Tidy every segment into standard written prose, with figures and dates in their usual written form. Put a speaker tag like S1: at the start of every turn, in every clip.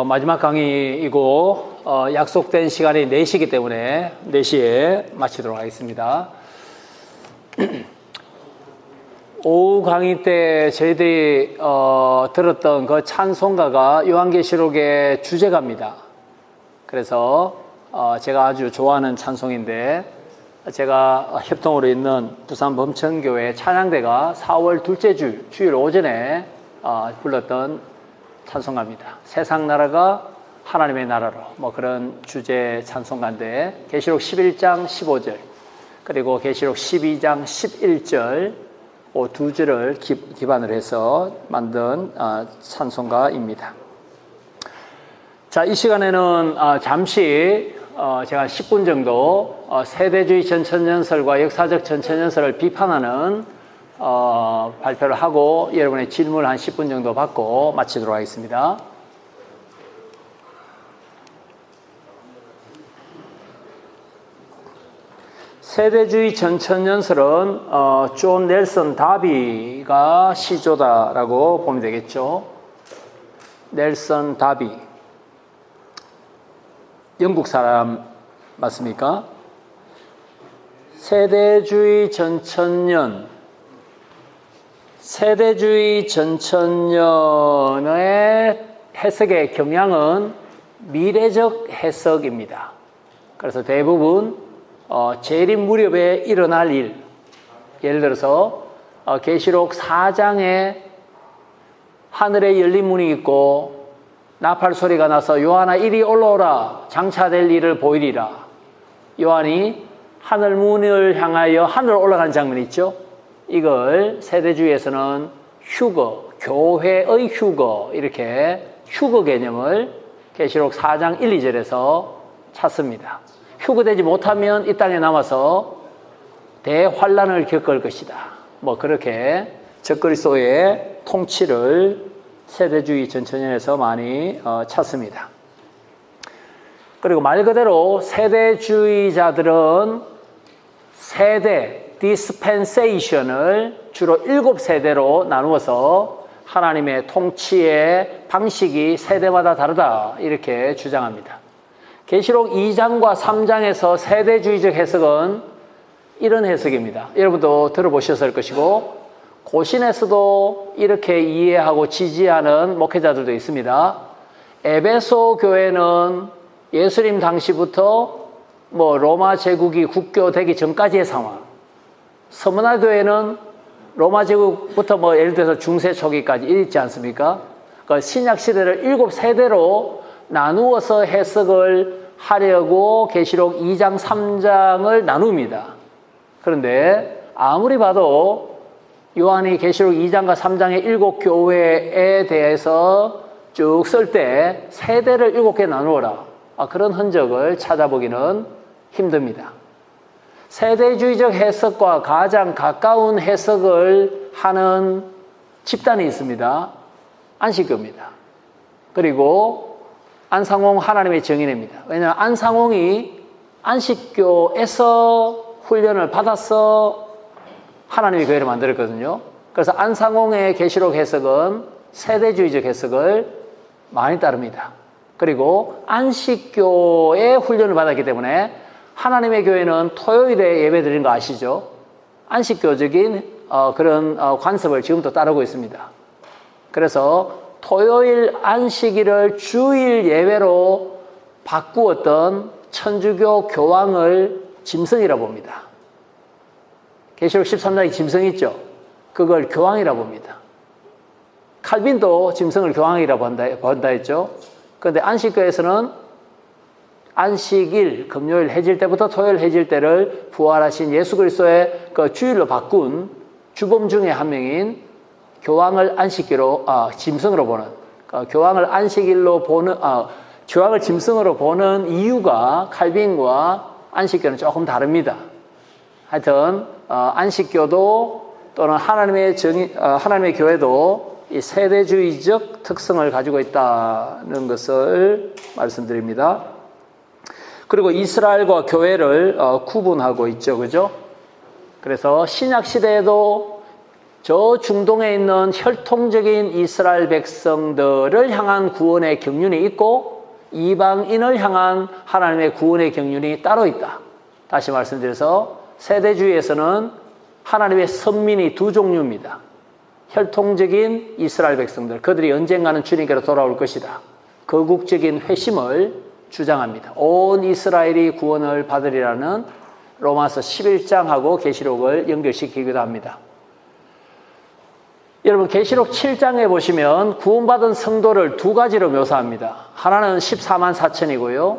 S1: 마지막 강의이고 약속된 시간이 4시이기 때문에 4시에 마치도록 하겠습니다. 오후 강의 때 저희들이 들었던 그 찬송가가 요한계시록의 주제가입니다. 그래서 제가 아주 좋아하는 찬송인데, 제가 협동으로 있는 부산 범천교회 찬양대가 4월 둘째 주일 오전에 불렀던 찬송가입니다. 세상 나라가 하나님의 나라로, 그런 주제 찬송가인데, 계시록 11장 15절 그리고 계시록 12장 11절 두 절을 기반으로 해서 만든 찬송가입니다. 자, 이 시간에는 잠시 제가 10분 정도 세대주의 전천연설과 역사적 전천연설을 비판하는 발표를 하고 여러분의 질문을 한 10분 정도 받고 마치도록 하겠습니다. 세대주의 전천연설은 존 넬슨 다비가 시조다라고 보면 되겠죠. 넬슨 다비, 영국 사람 맞습니까? 세대주의 전천연의 해석의 경향은 미래적 해석입니다. 그래서 대부분 재림 무렵에 일어날 일, 예를 들어서 계시록 4장에 하늘에 열린 문이 있고 나팔 소리가 나서 요한아 이리 올라오라, 장차될 일을 보이리라. 요한이 하늘 문을 향하여 하늘로 올라가는 장면이 있죠. 이걸 세대주의에서는 휴거, 교회의 휴거, 이렇게 휴거 개념을 계시록 4장 1, 2절에서 찾습니다. 휴거되지 못하면 이 땅에 남아서 대환란을 겪을 것이다. 그렇게 적그리스도의 통치를 세대주의 전천연에서 많이 찾습니다. 그리고 말 그대로 세대주의자들은 세대, dispensation을 주로 7세대로 나누어서 하나님의 통치의 방식이 세대마다 다르다, 이렇게 주장합니다. 계시록 2장과 3장에서 세대주의적 해석은 이런 해석입니다. 여러분도 들어보셨을 것이고 고신에서도 이렇게 이해하고 지지하는 목회자들도 있습니다. 에베소 교회는 예수님 당시부터 로마 제국이 국교되기 전까지의 상황, 서문화 교회는 로마 제국부터 예를 들어서 중세 초기까지 있지 않습니까? 그 신약 시대를 7세대로 나누어서 해석을 하려고 계시록 2장, 3장을 나눕니다. 그런데 아무리 봐도 요한이 계시록 2장과 3장의 7교회에 대해서 쭉 쓸 때 세대를 7개 나누어라, 그런 흔적을 찾아보기는 힘듭니다. 세대주의적 해석과 가장 가까운 해석을 하는 집단이 있습니다. 안식교입니다. 그리고 안상홍 하나님의 증인입니다. 왜냐하면 안상홍이 안식교에서 훈련을 받아서 하나님의 교회를 만들었거든요. 그래서 안상홍의 계시록 해석은 세대주의적 해석을 많이 따릅니다. 그리고 안식교의 훈련을 받았기 때문에 하나님의 교회는 토요일에 예배 드리는 거 아시죠? 안식교적인 그런 관습을 지금도 따르고 있습니다. 그래서 토요일 안식일을 주일 예배로 바꾸었던 천주교 교황을 짐승이라고 봅니다. 계시록 13장에 짐승 있죠? 그걸 교황이라고 봅니다. 칼빈도 짐승을 교황이라고 본다 했죠? 그런데 안식교에서는 안식일, 금요일 해질 때부터 토요일 해질 때를 부활하신 예수 그리스도의 그 주일로 바꾼 주범 중에 한 명인 교황을 안식일로, 짐승으로 보는, 교황을 안식일로 보는, 교황을 짐승으로 보는 이유가 칼빈과 안식교는 조금 다릅니다. 하여튼, 안식교도 또는 하나님의 교회도 이 세대주의적 특성을 가지고 있다는 것을 말씀드립니다. 그리고 이스라엘과 교회를 구분하고 있죠. 그죠? 그래서 신약 시대에도 저 중동에 있는 혈통적인 이스라엘 백성들을 향한 구원의 경륜이 있고 이방인을 향한 하나님의 구원의 경륜이 따로 있다. 다시 말씀드려서 세대주의에서는 하나님의 선민이 두 종류입니다. 혈통적인 이스라엘 백성들, 그들이 언젠가는 주님께로 돌아올 것이다. 거국적인 회심을 주장합니다. 온 이스라엘이 구원을 받으리라는 로마서 11장하고 계시록을 연결시키기도 합니다. 여러분 계시록 7장에 보시면 구원받은 성도를 두 가지로 묘사합니다. 하나는 14만 4천이고요.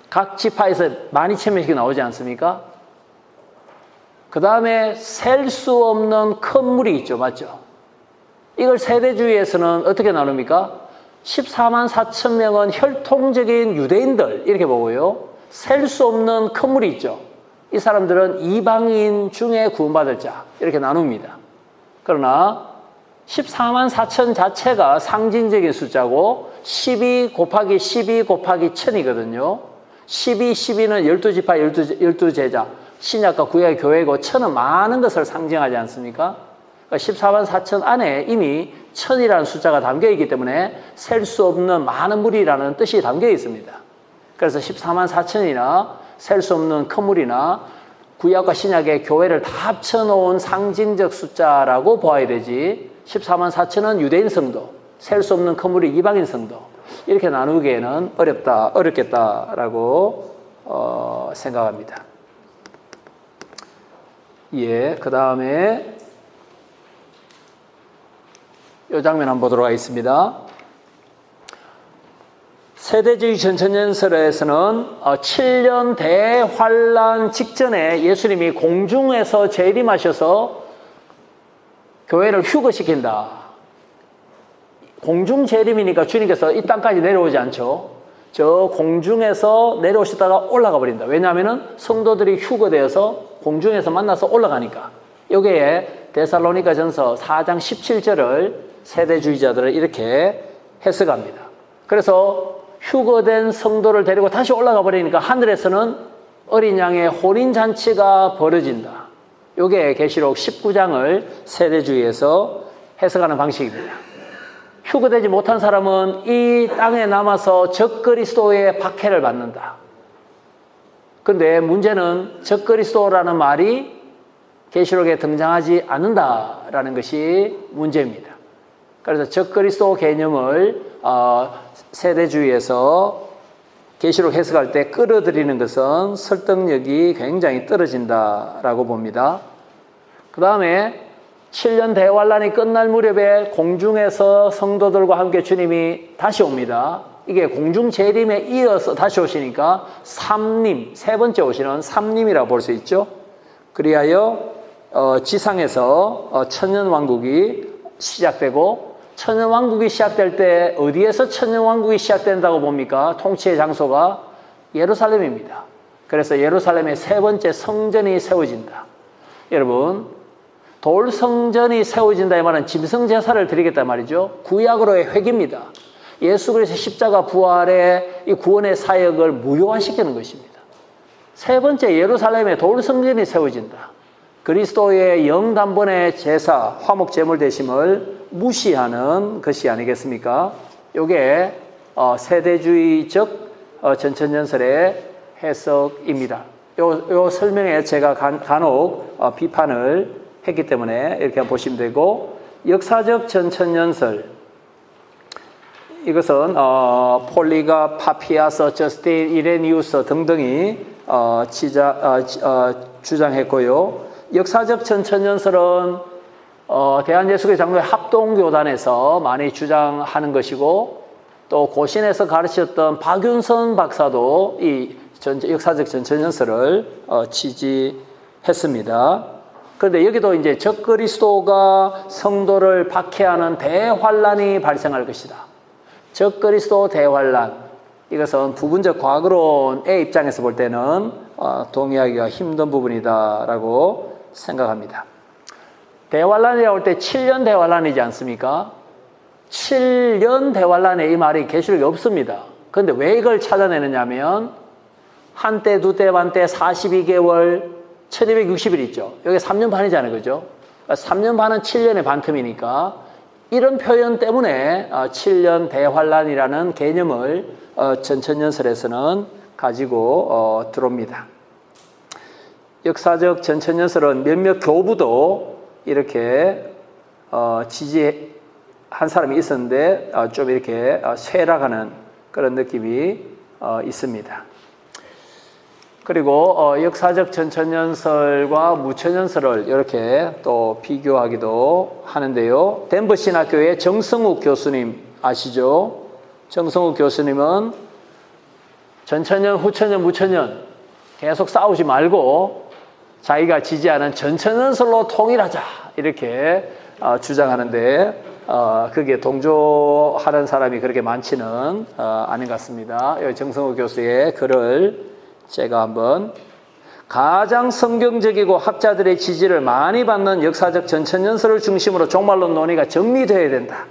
S1: 각 지파에서 12,000명씩 나오지 않습니까? 그 다음에 셀 수 없는 큰 물이 있죠. 맞죠? 이걸 세대주의에서는 어떻게 나눕니까? 14만 4천 명은 혈통적인 유대인들 이렇게 보고요. 셀 수 없는 큰 물이 있죠. 이 사람들은 이방인 중에 구원받을 자 이렇게 나눕니다. 그러나 14만 4천 자체가 상징적인 숫자고 12 곱하기 12 곱하기 1000이거든요. 12는 12지파 12제자 신약과 구약의 교회고 1000은 많은 것을 상징하지 않습니까? 그러니까 14만 4천 안에 이미 1000이라는 숫자가 담겨 있기 때문에 셀 수 없는 많은 물이라는 뜻이 담겨 있습니다. 그래서 14만 4천이나 셀 수 없는 큰 물이나 구약과 신약의 교회를 다 합쳐놓은 상징적 숫자라고 보아야 되지 14만 4천은 유대인 성도, 셀 수 없는 큰 물이 이방인 성도 이렇게 나누기에는 어렵겠다라고 생각합니다. 예, 그 다음에 이 장면 한번 보도록 하겠습니다. 세대주의 전천연설에서는 7년 대환란 직전에 예수님이 공중에서 재림하셔서 교회를 휴거시킨다. 공중 재림이니까 주님께서 이 땅까지 내려오지 않죠. 저 공중에서 내려오시다가 올라가 버린다. 왜냐하면 성도들이 휴거되어서 공중에서 만나서 올라가니까. 여기에 데살로니가전서 4장 17절을 세대주의자들은 이렇게 해석합니다. 그래서 휴거된 성도를 데리고 다시 올라가 버리니까 하늘에서는 어린 양의 혼인잔치가 벌어진다. 이게 계시록 19장을 세대주의에서 해석하는 방식입니다. 휴거되지 못한 사람은 이 땅에 남아서 적그리스도의 박해를 받는다. 그런데 문제는 적그리스도라는 말이 계시록에 등장하지 않는다라는 것이 문제입니다. 그래서 적그리스도 개념을 세대주의에서 계시록 해석할 때 끌어들이는 것은 설득력이 굉장히 떨어진다라고 봅니다. 그 다음에 7년 대환란이 끝날 무렵에 공중에서 성도들과 함께 주님이 다시 옵니다. 이게 공중 재림에 이어서 다시 오시니까 삼림, 세 번째 오시는 삼림이라고 볼 수 있죠. 그리하여 지상에서 천년왕국이 시작되고 천년왕국이 시작될 때 어디에서 천년왕국이 시작된다고 봅니까? 통치의 장소가 예루살렘입니다. 그래서 예루살렘의 세 번째 성전이 세워진다. 여러분, 돌성전이 세워진다의 말은 짐승제사를 드리겠다 말이죠. 구약으로의 회개입니다. 예수 그리스도의 십자가 부활의 이 구원의 사역을 무효화시키는 것입니다. 세 번째 예루살렘의 돌성전이 세워진다. 그리스도의 영단번의 제사, 화목 제물 대심을 무시하는 것이 아니겠습니까? 이게 세대주의적 전천연설의 해석입니다. 요 설명에 제가 간혹 비판을 했기 때문에 이렇게 보시면 되고, 역사적 전천연설, 이것은 폴리가, 파피아서, 저스틴, 이레니우스 등등이 주장했고요. 역사적 전천연설은 대한예수교회 장로회 합동교단에서 많이 주장하는 것이고, 또 고신에서 가르쳤던 박윤선 박사도 이 역사적 전천연설을 지지했습니다. 그런데 여기도 이제 적그리스도가 성도를 박해하는 대환란이 발생할 것이다. 적그리스도 대환란, 이것은 부분적 과거론의 입장에서 볼 때는 동의하기가 힘든 부분이다라고 생각합니다. 대환란이라고 할 때 7년 대환란이지 않습니까? 7년 대환란에 이 말이 계시록에 없습니다. 그런데 왜 이걸 찾아내느냐 하면 한때, 두때, 반때, 42개월, 1260일 있죠. 여기 3년 반이잖아요. 그죠? 3년 반은 7년의 반틈이니까 이런 표현 때문에 7년 대환란이라는 개념을 전천연설에서는 가지고 들어옵니다. 역사적 전천연설은 몇몇 교부도 이렇게 지지한 사람이 있었는데 좀 이렇게 쇠락하는 그런 느낌이 있습니다. 그리고 역사적 전천연설과 무천연설을 이렇게 또 비교하기도 하는데요. 덴버 신학교의 정성욱 교수님 아시죠? 정성욱 교수님은 전천연, 후천연, 무천연 계속 싸우지 말고 자기가 지지하는 전천연설로 통일하자 이렇게 주장하는데 그게 동조하는 사람이 그렇게 많지는 않은 것 같습니다. 정성욱 교수의 글을 제가 한번 가장 성경적이고 학자들의 지지를 많이 받는 역사적 전천연설을 중심으로 종말론 논의가 정리되어야 된다.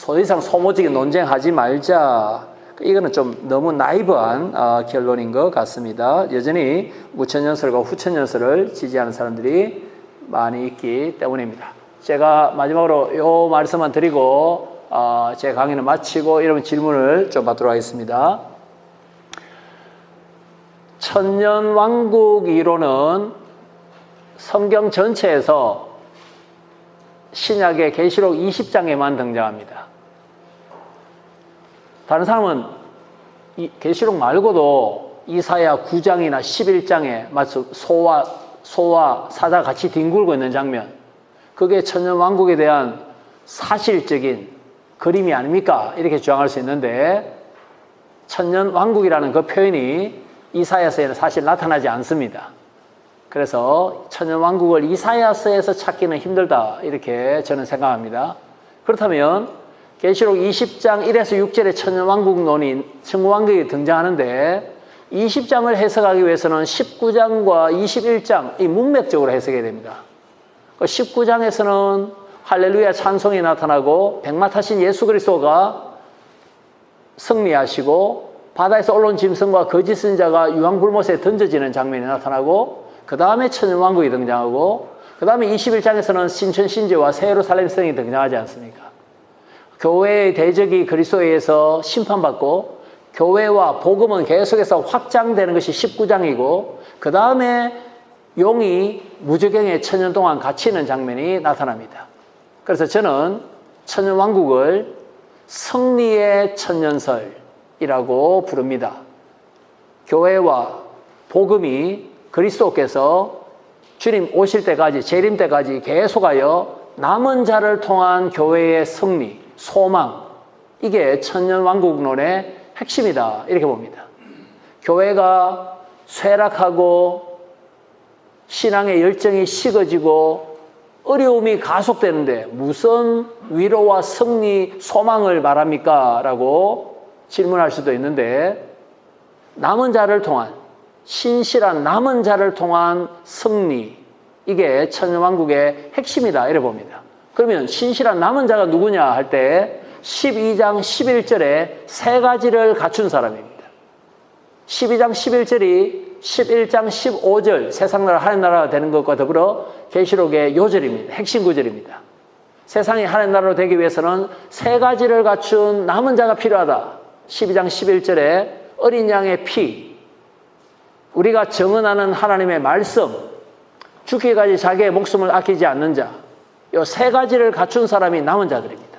S1: 더 이상 소모적인 논쟁하지 말자. 이거는 좀 너무 나이브한 결론인 것 같습니다. 여전히 무천연설과 후천연설을 지지하는 사람들이 많이 있기 때문입니다. 제가 마지막으로 이 말씀만 드리고 제 강의는 마치고 이러면 질문을 좀 받도록 하겠습니다. 천년왕국 이론은 성경 전체에서 신약의 계시록 20장에만 등장합니다. 다른 사람은 계시록 말고도 이사야 9장이나 11장에 마치 소와 사자가 같이 뒹굴고 있는 장면, 그게 천년왕국에 대한 사실적인 그림이 아닙니까? 이렇게 주장할 수 있는데 천년왕국이라는 그 표현이 이사야서에는 사실 나타나지 않습니다. 그래서 천년왕국을 이사야서에서 찾기는 힘들다 이렇게 저는 생각합니다. 그렇다면 계시록 20장 1에서 6절에 천년왕국 논의, 천년왕국이 등장하는데 20장을 해석하기 위해서는 19장과 21장 이 문맥적으로 해석해야 됩니다. 19장에서는 할렐루야 찬송이 나타나고 백마 타신 예수 그리스도가 승리하시고 바다에서 올라온 짐승과 거짓 선자가 유황불못에 던져지는 장면이 나타나고 그 다음에 천년왕국이 등장하고 그 다음에 21장에서는 신천신제와 새 예루살렘 성이 등장하지 않습니까? 교회의 대적이 그리스도에 의해서 심판받고 교회와 복음은 계속해서 확장되는 것이 19장이고 그 다음에 용이 무저갱에 천년 동안 갇히는 장면이 나타납니다. 그래서 저는 천년왕국을 승리의 천년설이라고 부릅니다. 교회와 복음이 그리스도께서 주님 오실 때까지, 재림 때까지 계속하여 남은 자를 통한 교회의 승리, 소망, 이게 천년왕국론의 핵심이다 이렇게 봅니다. 교회가 쇠락하고 신앙의 열정이 식어지고 어려움이 가속되는데 무슨 위로와 승리, 소망을 말합니까? 라고 질문할 수도 있는데 남은 자를 통한, 신실한 남은 자를 통한 승리, 이게 천년왕국의 핵심이다 이래 봅니다. 그러면 신실한 남은 자가 누구냐 할 때 12장 11절에 세 가지를 갖춘 사람입니다. 12장 11절이 11장 15절 세상나라 하늘나라가 되는 것과 더불어 계시록의 요절입니다. 핵심 구절입니다. 세상이 하늘나라로 되기 위해서는 세 가지를 갖춘 남은 자가 필요하다. 12장 11절에 어린 양의 피, 우리가 정언하는 하나님의 말씀, 죽기까지 자기의 목숨을 아끼지 않는 자, 이 세 가지를 갖춘 사람이 남은 자들입니다.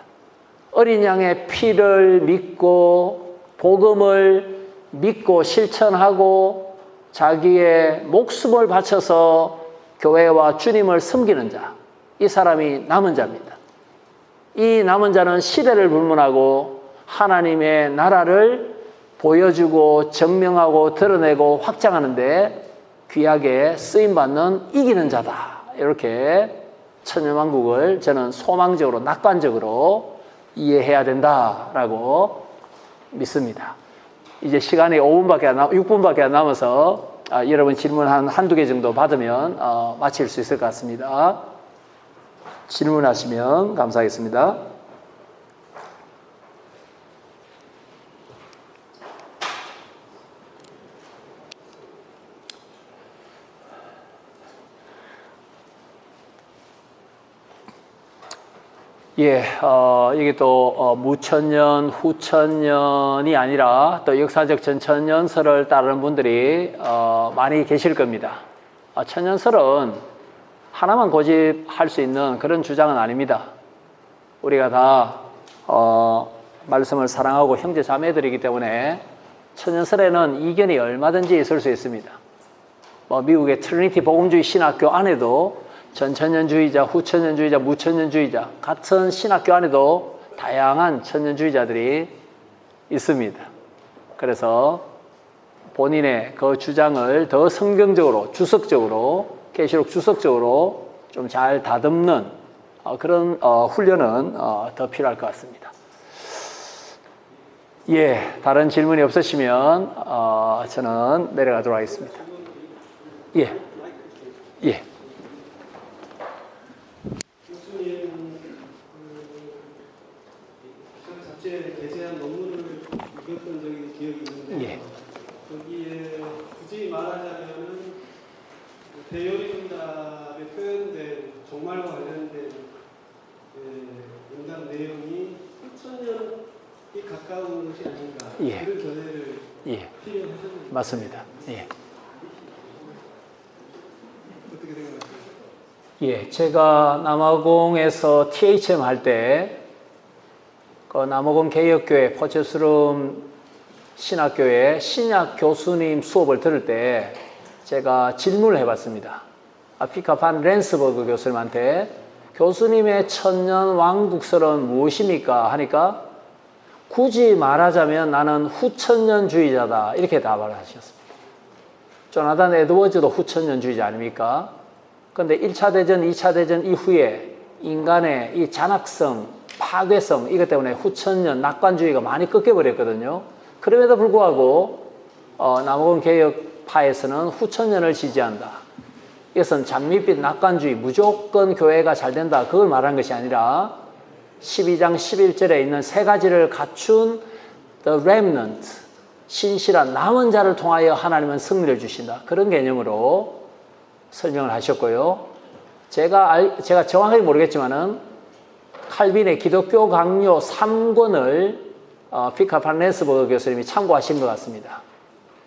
S1: 어린 양의 피를 믿고 복음을 믿고 실천하고 자기의 목숨을 바쳐서 교회와 주님을 섬기는 자, 이 사람이 남은 자입니다. 이 남은 자는 시대를 불문하고 하나님의 나라를 보여주고 증명하고 드러내고 확장하는데 귀하게 쓰임받는 이기는 자다. 이렇게 천년왕국을 저는 소망적으로 낙관적으로 이해해야 된다라고 믿습니다. 이제 시간이 6분밖에 안 남아서 여러분 질문 한두 개 정도 받으면 마칠 수 있을 것 같습니다. 질문하시면 감사하겠습니다. 예, 이게 또 무천년, 후천년이 아니라 또 역사적 전천년설을 따르는 분들이 많이 계실 겁니다. 천년설은 하나만 고집할 수 있는 그런 주장은 아닙니다. 우리가 다 말씀을 사랑하고 형제 자매들이기 때문에 천년설에는 이견이 얼마든지 있을 수 있습니다. 미국의 트리니티 복음주의 신학교 안에도 전천년주의자, 후천년주의자, 무천년주의자 같은 신학교 안에도 다양한 천년주의자들이 있습니다. 그래서 본인의 그 주장을 더 성경적으로, 주석적으로, 계시록 주석적으로 좀 잘 다듬는 그런 훈련은 더 필요할 것 같습니다. 예, 다른 질문이 없으시면 저는 내려가도록 하겠습니다. 예, 예.
S2: 교수님 잡지에 게재한 논문을 읽었던 적이 기억이 있는데
S1: 예.
S2: 거기에 굳이 말하자면은 대요리응답에 표현된 종말과 관련된 응답 내용이 수천년이 가까운 것이 아닌가
S1: 예.
S2: 그런 견해를 필요하셨는데
S1: 맞습니다. 예.
S2: 어떻게 생각하세요?
S1: 예, 제가 남아공에서 THM 할 때, 그 남아공 개혁교회 포체스룸 신학교의 신약 교수님 수업을 들을 때 제가 질문을 해봤습니다. 아피카 반 렌스버그 교수님한테 교수님의 천년 왕국설은 무엇입니까? 하니까 굳이 말하자면 나는 후천년주의자다. 이렇게 답을 하셨습니다. 조나단 에드워즈도 후천년주의자 아닙니까? 근데 1차 대전, 2차 대전 이후에 인간의 이 잔악성, 파괴성, 이것 때문에 후천년, 낙관주의가 많이 꺾여버렸거든요. 그럼에도 불구하고, 남아공 개혁파에서는 후천년을 지지한다. 이것은 장밋빛 낙관주의, 무조건 교회가 잘 된다. 그걸 말한 것이 아니라 12장 11절에 있는 세 가지를 갖춘 the remnant, 신실한 남은 자를 통하여 하나님은 승리를 주신다. 그런 개념으로 설명을 하셨고요. 제가 정확하게 모르겠지만은 칼빈의 기독교 강요 3권을 피카 반 렌스버그 교수님이 참고하신 것 같습니다.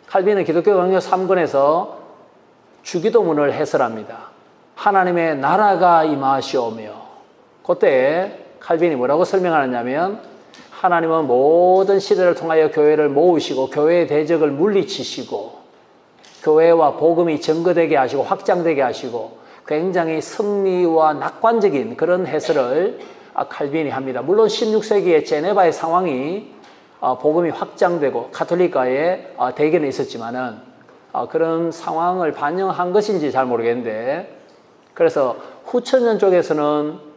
S1: 칼빈은 기독교 강요 3권에서 주기도문을 해설합니다. 하나님의 나라가 임하시오며, 그때 칼빈이 뭐라고 설명하느냐면 하나님은 모든 시대를 통하여 교회를 모으시고 교회의 대적을 물리치시고 교회와 복음이 증거되게 하시고 확장되게 하시고 굉장히 승리와 낙관적인 그런 해설을 칼빈이 합니다. 물론 16세기에 제네바의 상황이 복음이 확장되고 가톨릭과의 대결은 있었지만은 그런 상황을 반영한 것인지 잘 모르겠는데, 그래서 후천년 쪽에서는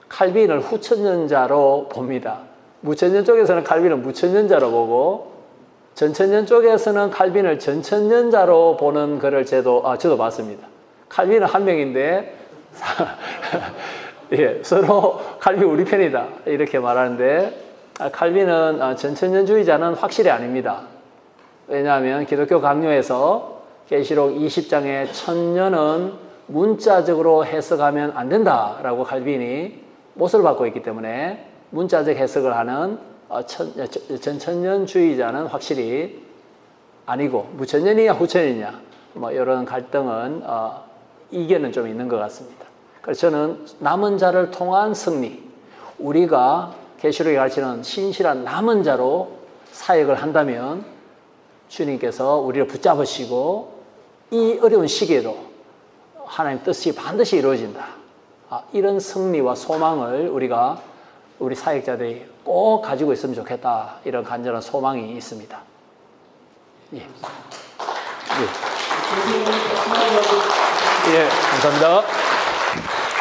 S1: 칼빈을 후천년자로 봅니다. 무천년 쪽에서는 칼빈을 무천년자로 보고, 전천년 쪽에서는 칼빈을 전천년자로 보는 글을 저도 봤습니다. 칼빈은 한 명인데 예, 서로 칼빈 우리 편이다 이렇게 말하는데, 칼빈은 전천년주의자는 확실히 아닙니다. 왜냐하면 기독교 강요에서 계시록 20장의 천년은 문자적으로 해석하면 안 된다라고 칼빈이 못을 받고 있기 때문에 문자적 해석을 하는 전천년주의자는 확실히 아니고, 무천년이냐 후천년이냐 뭐 이런 갈등은 이견은 좀 있는 것 같습니다. 그래서 저는 남은 자를 통한 승리, 우리가 계시록이 가르치는 신실한 남은 자로 사역을 한다면 주님께서 우리를 붙잡으시고 이 어려운 시기에도 하나님 뜻이 반드시 이루어진다. 이런 승리와 소망을 우리 사역자들이 꼭 가지고 있으면 좋겠다. 이런 간절한 소망이 있습니다. 예. 예. 예, 감사합니다.